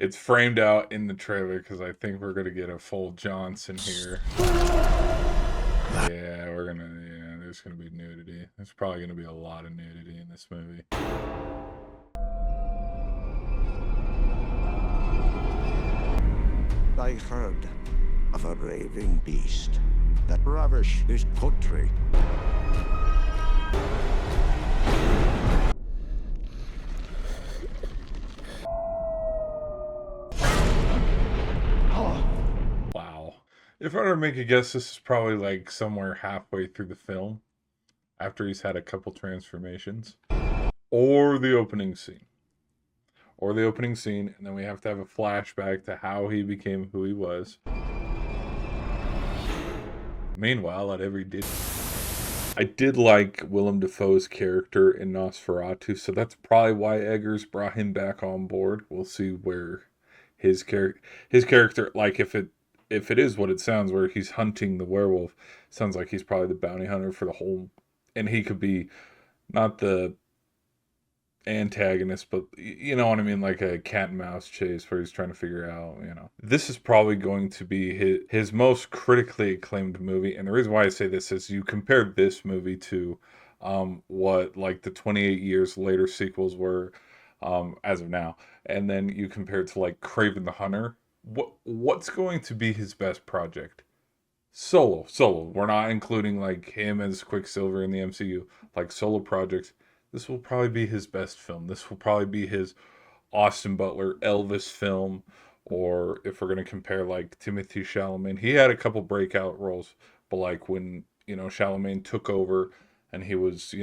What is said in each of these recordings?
It's framed out in the trailer because I think we're gonna get a full Johnson here. Yeah, there's gonna be nudity. There's probably gonna be a lot of nudity in this movie. I heard of a raving beast that ravished this country. Wow. If I were to make a guess, this is probably like somewhere halfway through the film, after he's had a couple transformations. Or the opening scene. And then we have to have a flashback to how he became who he was. Meanwhile, I did like Willem Dafoe's character in Nosferatu, so that's probably why Eggers brought him back on board. We'll see where his character, like if it is what it sounds, where he's hunting the werewolf, sounds like he's probably the bounty hunter for the whole, and he could be not the antagonist, but you know what I mean, like a cat and mouse chase where he's trying to figure out, this is probably going to be his most critically acclaimed movie. And the reason why I say this is you compare this movie to what like the 28 years later sequels were, as of now, and then you compare it to like Kraven the Hunter. What's going to be his best project? Solo. We're not including like him as Quicksilver in the MCU, like solo projects. This will probably be his best film. This will probably be his Austin Butler Elvis film. Or if we're going to compare like Timothy Chalamet, he had a couple breakout roles, but like when, Chalamet took over and he was,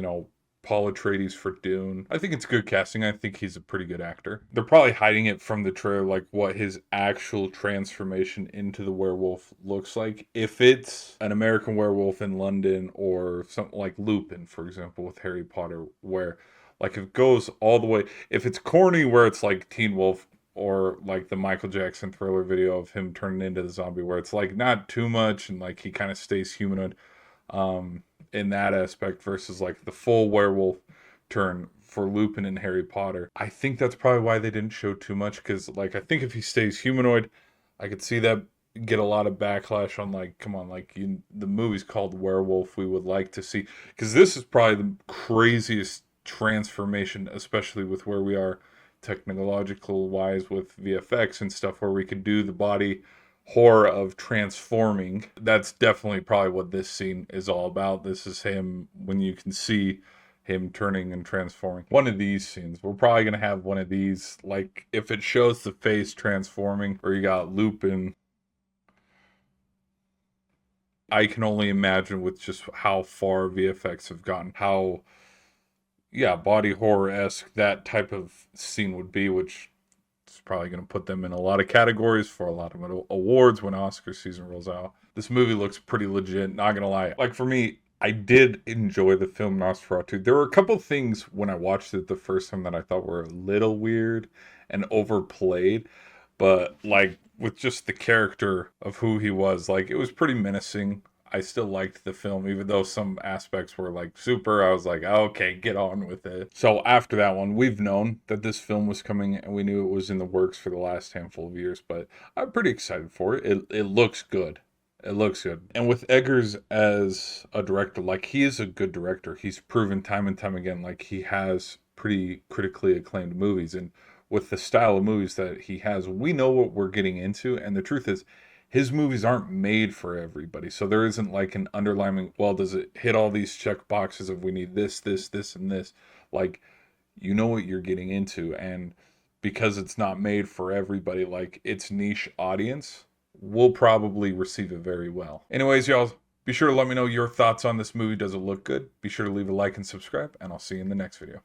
Paul Atreides for Dune. I think it's good casting. I think he's a pretty good actor. They're probably hiding it from the trailer, like what his actual transformation into the werewolf looks like. If it's an American Werewolf in London or something like Lupin, for example, with Harry Potter, where like it goes all the way. If it's corny, where it's like Teen Wolf or like the Michael Jackson Thriller video of him turning into the zombie, where it's like not too much and like he kind of stays humanoid. In that aspect versus like the full werewolf turn for Lupin and Harry Potter. I think that's probably why they didn't show too much, because like I think if he stays humanoid, I could see that get a lot of backlash on like, come on, like the movie's called Werewolf. We would like to see, because this is probably the craziest transformation, especially with where we are technological wise with VFX and stuff, where we could do the body horror of transforming. That's definitely probably what this scene is all about. This is him when you can see him turning and transforming. One of these scenes, we're probably going to have one of these, like if it shows the face transforming, or you got Lupin. I can only imagine with just how far VFX have gotten, how, yeah, body horror-esque that type of scene would be, which it's probably going to put them in a lot of categories for a lot of awards when Oscar season rolls out. This movie looks pretty legit, not going to lie. Like for me, I did enjoy the film Nosferatu. There were a couple things when I watched it the first time that I thought were a little weird and overplayed, but like with just the character of who he was, like it was pretty menacing. I still liked the film, even though some aspects were like super. I was like, okay, get on with it. So after that one, we've known that this film was coming and we knew it was in the works for the last handful of years, but I'm pretty excited for it. It looks good. It looks good. And with Eggers as a director, like he is a good director. He's proven time and time again, like he has pretty critically acclaimed movies. And with the style of movies that he has, we know what we're getting into. And the truth is, his movies aren't made for everybody. So there isn't like an underlying, well, does it hit all these check boxes of we need this, and this? Like, you know what you're getting into. And because it's not made for everybody, like its niche audience will probably receive it very well. Anyways, y'all, be sure to let me know your thoughts on this movie. Does it look good? Be sure to leave a like and subscribe, and I'll see you in the next video.